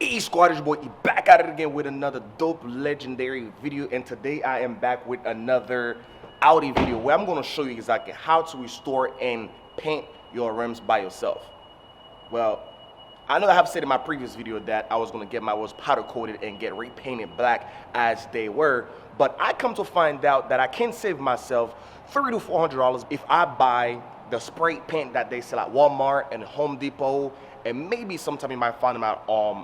Hey squad, it's your boy E back at it again with another dope legendary video, and today I am back with another Audi video where I'm going to show you exactly how to restore and paint your rims by yourself. Well, I know I have said in my previous video that I was going to get my wheels powder coated and get repainted black as they were, but I come to find out that I can save myself $300 to $400 if I buy the spray paint that they sell at Walmart and Home Depot, and maybe sometime you might find them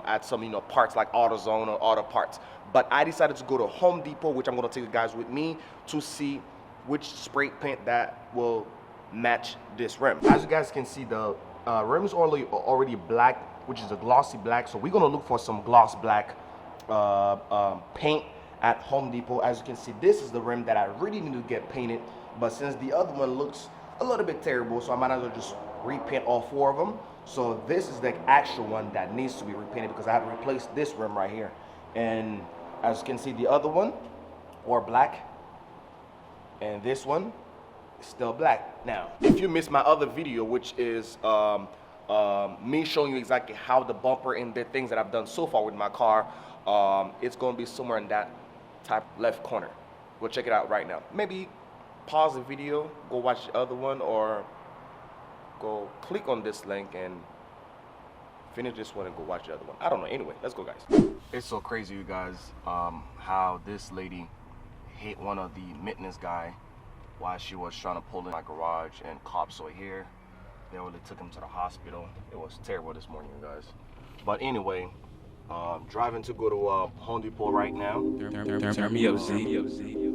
at some parts like AutoZone or Auto Parts. But I decided to go to Home Depot, which I'm going to take you guys with me to see which spray paint that will match this rim. As you guys can see, the rim is already black, which is a glossy black. So we're going to look for some gloss black paint at Home Depot. As you can see, this is the rim that I really need to get painted, but since the other one looks a little bit terrible, so I might as well just repaint all four of them. So this is the actual one that needs to be repainted because I have to replace this rim right here. And as you can see, the other one were black, and this one is still black. Now, if you missed my other video, which is me showing you exactly how the bumper and the things that I've done so far with my car, it's going to be somewhere in that top left corner. Go check it out right now. Maybe pause the video, go watch the other one, or go click on this link and finish this one and go watch the other one. I don't know. Anyway, let's go, guys. It's so crazy, you guys, how this lady hit one of the maintenance guy while she was trying to pull in my garage, and cops were here. They only took him to the hospital. It was terrible this morning, you guys. But anyway, driving to go to Home Depot right now. Turn me up, Z.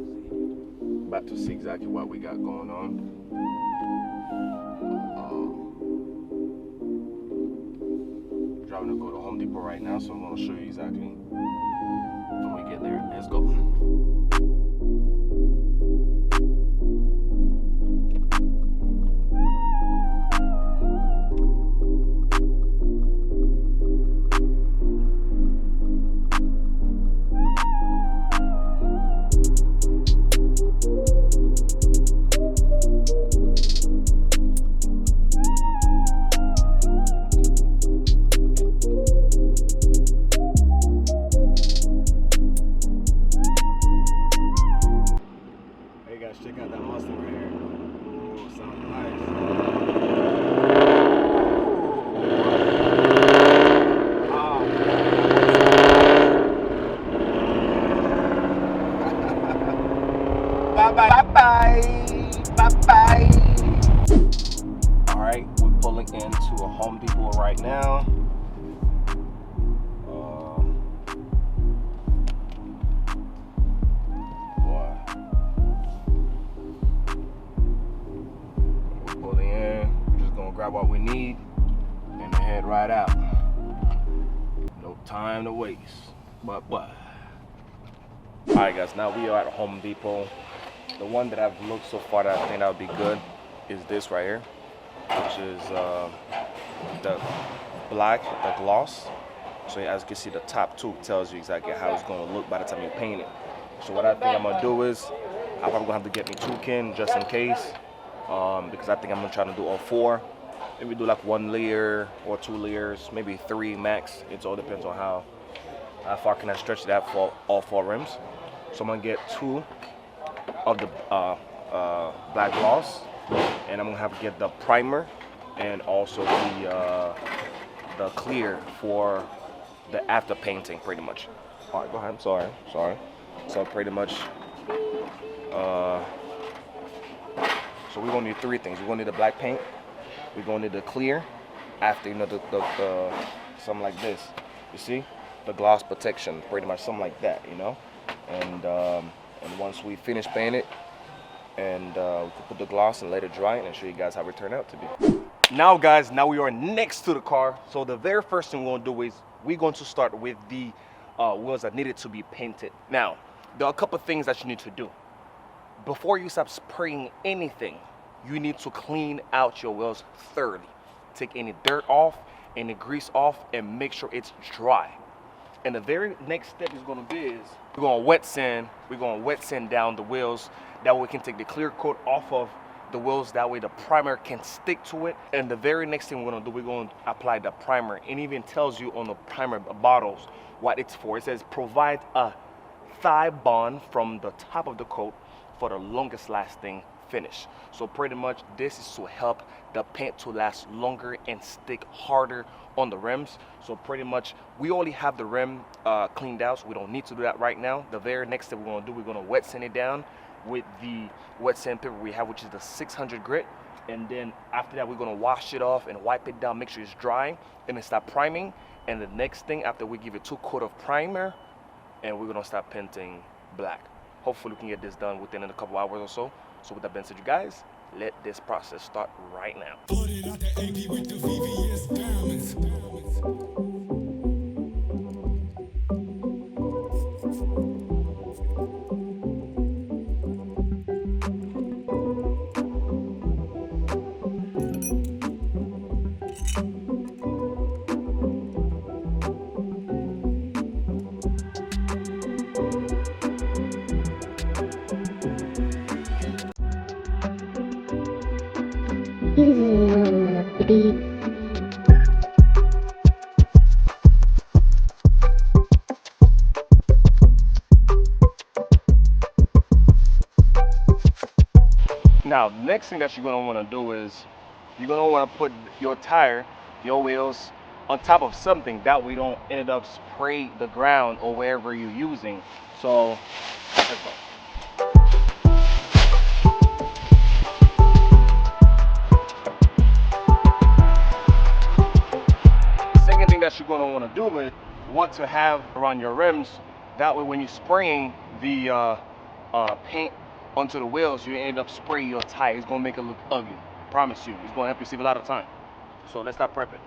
About to see exactly what we got going on. Driving to go to Home Depot right now, so I'm going to show you exactly when we get there. Let's go. Check out that Mustang right here. Ooh, sounds nice. Bye-bye. Alright, we're pulling into a Home Depot right now. Grab what we need and head right out. No time to waste. But alright, guys, now we are at Home Depot. The one that I've looked so far that I think that would be good is this right here, which is the black, the gloss. So as you can see, the top tube tells you exactly how it's going to look by the time you paint it. So what I think I'm going to do is I'm probably going to have to get me 2 cans just in case, because I think I'm going to try to do all 4. Maybe do like 1 layer or 2 layers, maybe 3 max. It all depends on how far can I stretch that for all 4 rims. So I'm gonna get 2 of the black gloss, and I'm gonna have to get the primer and also the clear for the after painting, pretty much. All right, go ahead. I'm sorry. So pretty much, so we're gonna need 3 things. We're gonna need the black paint. We're gonna need the clear after, the something like this. You see, the gloss protection, pretty much something like that, And once we finish painting it, and we can put the gloss and let it dry, and show you guys how it turned out to be. Now, guys, we are next to the car. So the very first thing we're gonna do is we're going to start with the wheels that needed to be painted. Now, there are a couple things that you need to do before you start spraying anything. You need to clean out your wheels thoroughly. Take any dirt off, any grease off, and make sure it's dry. And the very next step is going to be is we're going to wet sand. We're going to wet sand down the wheels. That way we can take the clear coat off of the wheels, that way the primer can stick to it. And the very next thing we're gonna do, we're gonna apply the primer. It even tells you on the primer bottles what it's for. It says provide a thigh bond from the top of the coat for the longest lasting finish. So pretty much this is to help the paint to last longer and stick harder on the rims. So pretty much we already have the rim cleaned out, so we don't need to do that right now. The very next step we're gonna do, we're gonna wet sand it down with the wet sandpaper we have, which is the 600 grit. And then after that, we're gonna wash it off and wipe it down, make sure it's dry, and then start priming. And the next thing, after we give it 2 coat of primer, and we're gonna start painting black. Hopefully we can get this done within a couple hours or so. So with that being said, you guys, let this process start right now. Now, next thing that you're gonna wanna do is you're gonna wanna put your tire, your wheels, on top of something that we don't end up spray the ground or wherever you're using. So, let's go. Second thing that you're gonna wanna do is want to have around your rims. That way when you're spraying the paint onto the wheels, you end up spraying your tire. It's gonna make it look ugly. Promise you. It's gonna help you save a lot of time. So let's start prepping.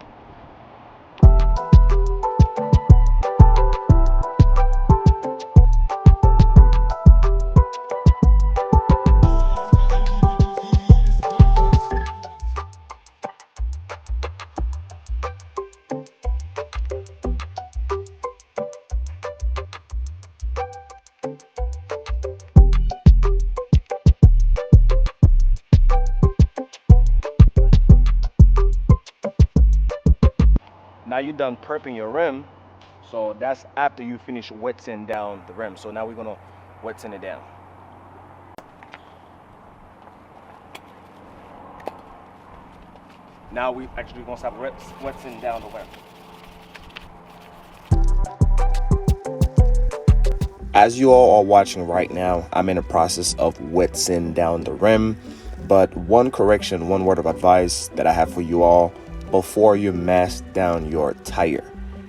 Now you're done prepping your rim, so that's after you finish wet sanding down the rim. So now we're gonna wet sand it down. Now we actually gonna start wet sanding down the rim. As you all are watching right now, I'm in the process of wet sanding down the rim. But one correction, one word of advice that I have for you all: before you mask down your tire,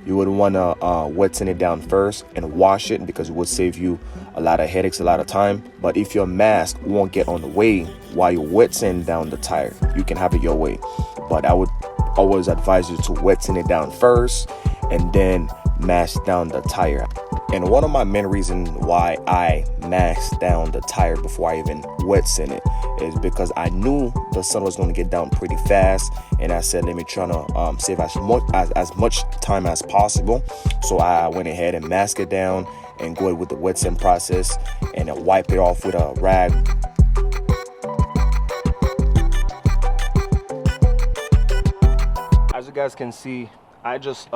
you would want to wet sand it down first and wash it, because it would save you a lot of headaches, a lot of time. But if your mask won't get on the way while you wet sand down the tire, you can have it your way. But I would always advise you to wet sand it down first and then mask down the tire. And one of my main reasons why I masked down the tire before I even wet sand it is because I knew the sun was going to get down pretty fast, and I said, let me try to save as much time as possible. So I went ahead and masked it down and go with the wet sand process and then wipe it off with a rag. As you guys can see, I just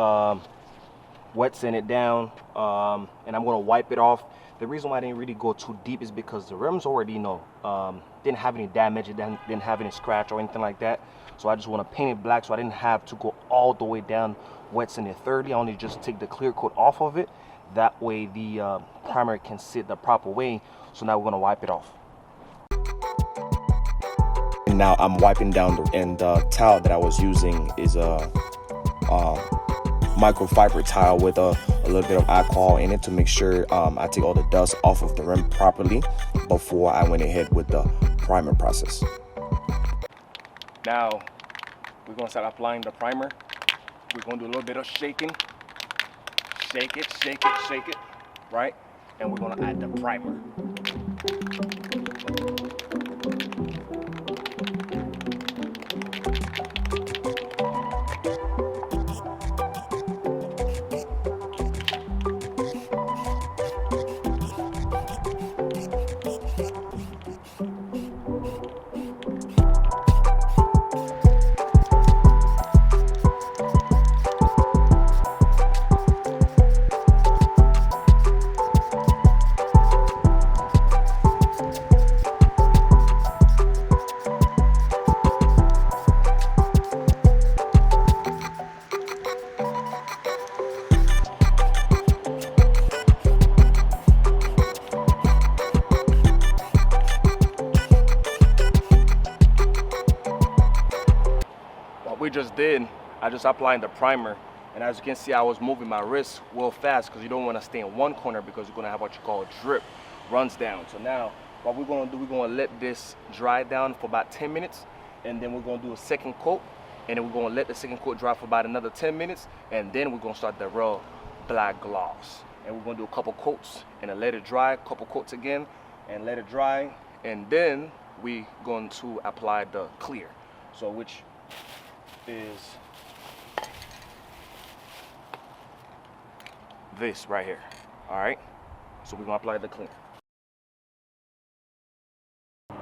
wet sand it down, and I'm gonna wipe it off. The reason why I didn't really go too deep is because the rims already didn't have any damage, it didn't have any scratch or anything like that. So I just want to paint it black, so I didn't have to go all the way down wet sand it thoroughly. I only just take the clear coat off of it. That way the primer can sit the proper way. So now we're gonna wipe it off. And now I'm wiping down the towel that I was using is a microfiber towel with a little bit of alcohol in it to make sure I take all the dust off of the rim properly before I went ahead with the primer process. Now we're gonna start applying the primer. We're gonna do a little bit of shaking. Shake it, shake it, shake it, right? And we're gonna add the primer. just did, I just applied the primer, and as you can see, I was moving my wrist real fast because you don't want to stay in one corner because you're gonna have what you call drip runs down. So now what we're gonna do, we're gonna let this dry down for about 10 minutes, and then we're gonna do a second coat, and then we're gonna let the second coat dry for about another 10 minutes, and then we're gonna start the real black gloss. And we're gonna do a couple coats and then let it dry, couple coats again and let it dry, and then we're going to apply the clear, so which is this right here. All right, so we're gonna apply the clear.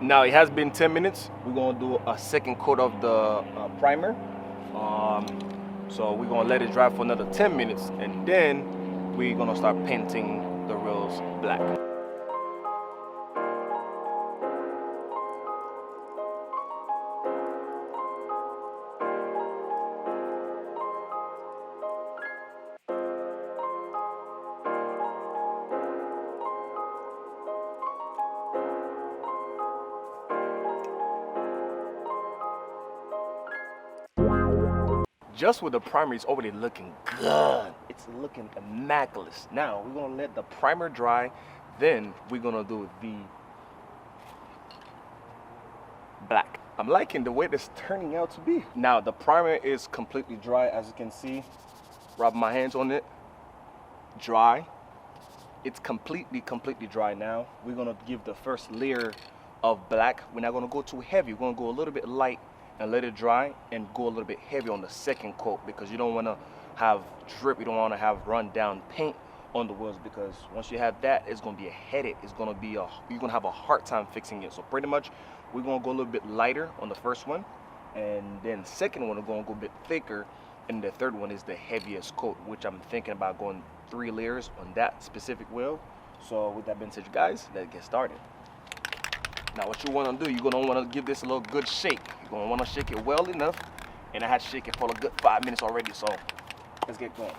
Now it has been 10 minutes. We're gonna do a second coat of the primer. So we're gonna let it dry for another 10 minutes, and then we're gonna start painting the rails black. Just with the primer, it's already looking good. It's looking immaculate. Now we're gonna let the primer dry, then we're gonna do the black. I'm liking the way this turning out to be. Now the primer is completely dry, as you can see. Rub my hands on it. Dry. It's completely dry now. We're gonna give the first layer of black. We're not gonna go too heavy. We're gonna go a little bit light and let it dry, and go a little bit heavy on the second coat, because you don't want to have drip, you don't want to have run down paint on the wheels, because once you have that, it's going to be a headache. It's going to be you're going to have a hard time fixing it. So pretty much we're going to go a little bit lighter on the first one, and then second one we're going to go a bit thicker, and the third one is the heaviest coat, which I'm thinking about going 3 layers on that specific wheel. So with that being said, you guys, let's get started. Now what you want to do, you're going to want to give this a little good shake. You're going to want to shake it well enough, and I had to shake it for a good 5 minutes already, so let's get going.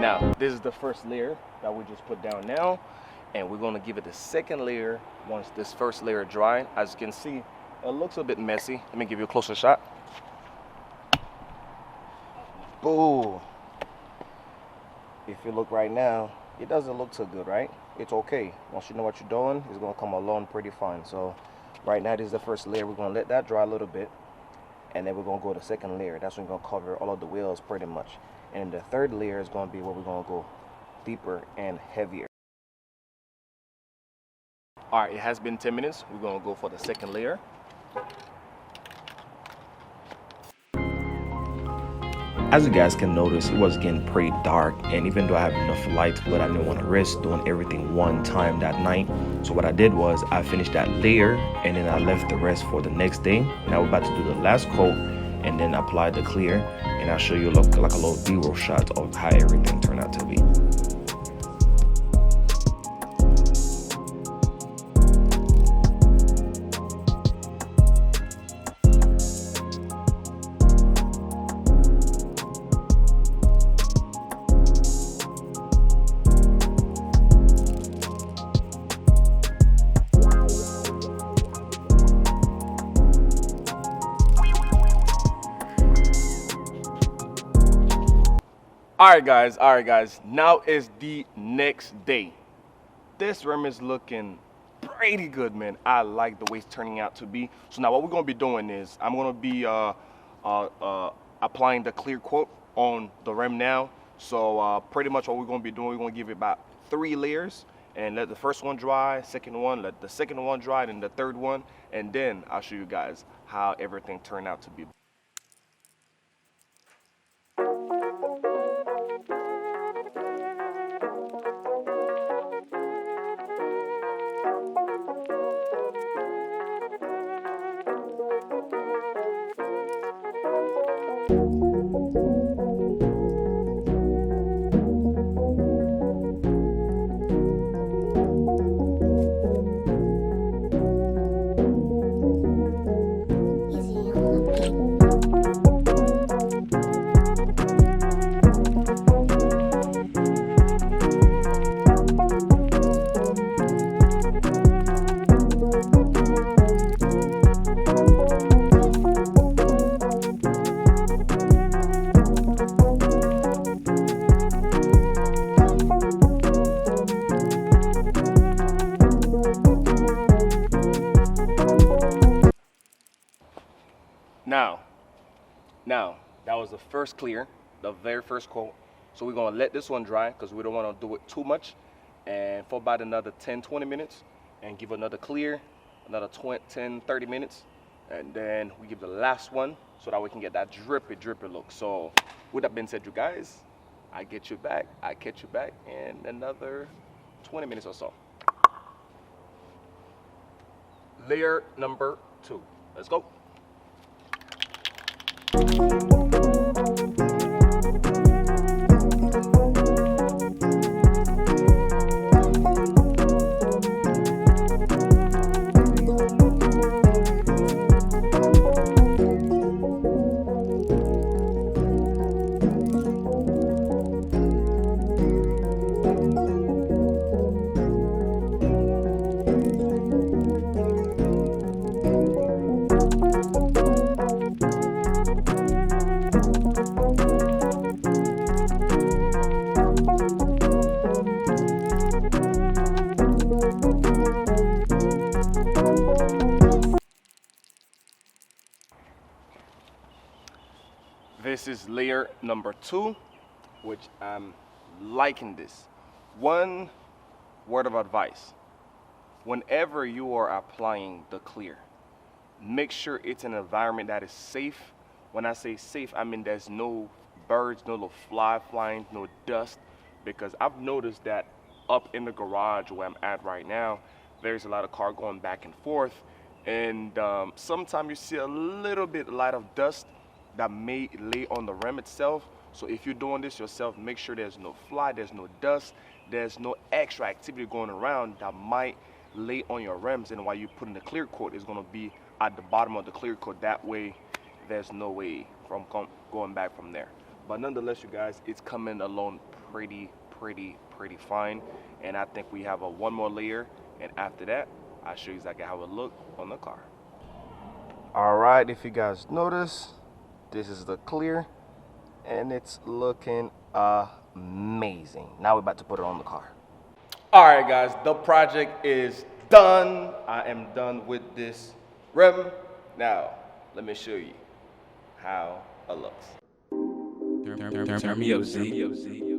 Now, this is the first layer that we just put down now, and we're going to give it the second layer once this first layer dry. As you can see, it looks a bit messy. Let me give you a closer shot. Boom. If you look right now, it doesn't look so good, right? It's okay. Once you know what you're doing, it's going to come along pretty fine. So right now, this is the first layer. We're going to let that dry a little bit, and then we're going to go to the second layer. That's when we're going to cover all of the wheels pretty much. And the third layer is going to be where we're going to go deeper and heavier. All right, it has been 10 minutes. We're going to go for the second layer. As you guys can notice, it was getting pretty dark, and even though I have enough light, but I didn't want to risk doing everything one time that night. So what I did was I finished that layer, and then I left the rest for the next day. Now we're about to do the last coat, and then apply the clear, and I'll show you like a little B-roll shot of how everything turned out to be. All right guys, now is the next day. This rim is looking pretty good, man. I like the way it's turning out to be. So now what we're gonna be doing is I'm gonna be applying the clear coat on the rim now. So pretty much what we're gonna be doing, we're gonna give it about 3 layers, and let the first one dry, second one, let the second one dry, and the third one, and then I'll show you guys how everything turned out to be. Now, that was the first clear, the very first coat. So we're gonna let this one dry because we don't wanna do it too much. And for about another 10, 20 minutes and give another clear, another 10, 30 minutes. And then we give the last one so that we can get that drippy look. So with that being said, you guys, I catch you back in another 20 minutes or so. Layer number 2. Let's go. This is layer number 2, which I'm liking this. One word of advice: whenever you are applying the clear, make sure it's an environment that is safe. When I say safe, I mean there's no birds, no little fly flying, no dust, because I've noticed that up in the garage where I'm at right now, there's a lot of car going back and forth, and sometimes you see a little bit light of dust that may lay on the rim itself. So if you're doing this yourself, make sure there's no fly, there's no dust, there's no extra activity going around that might lay on your rims, and while you put in the clear coat, it's going to be at the bottom of the clear coat. That way there's no way from going back from there. But nonetheless, you guys, it's coming along pretty fine, and I think we have one more layer, and after that I'll show you exactly how it look on the car. All right, if you guys notice, this is the clear, and it's looking amazing. Now we're about to put it on the car. All right, guys, the project is done. I am done with this rim. Now, let me show you how it looks. Turn me up, Z.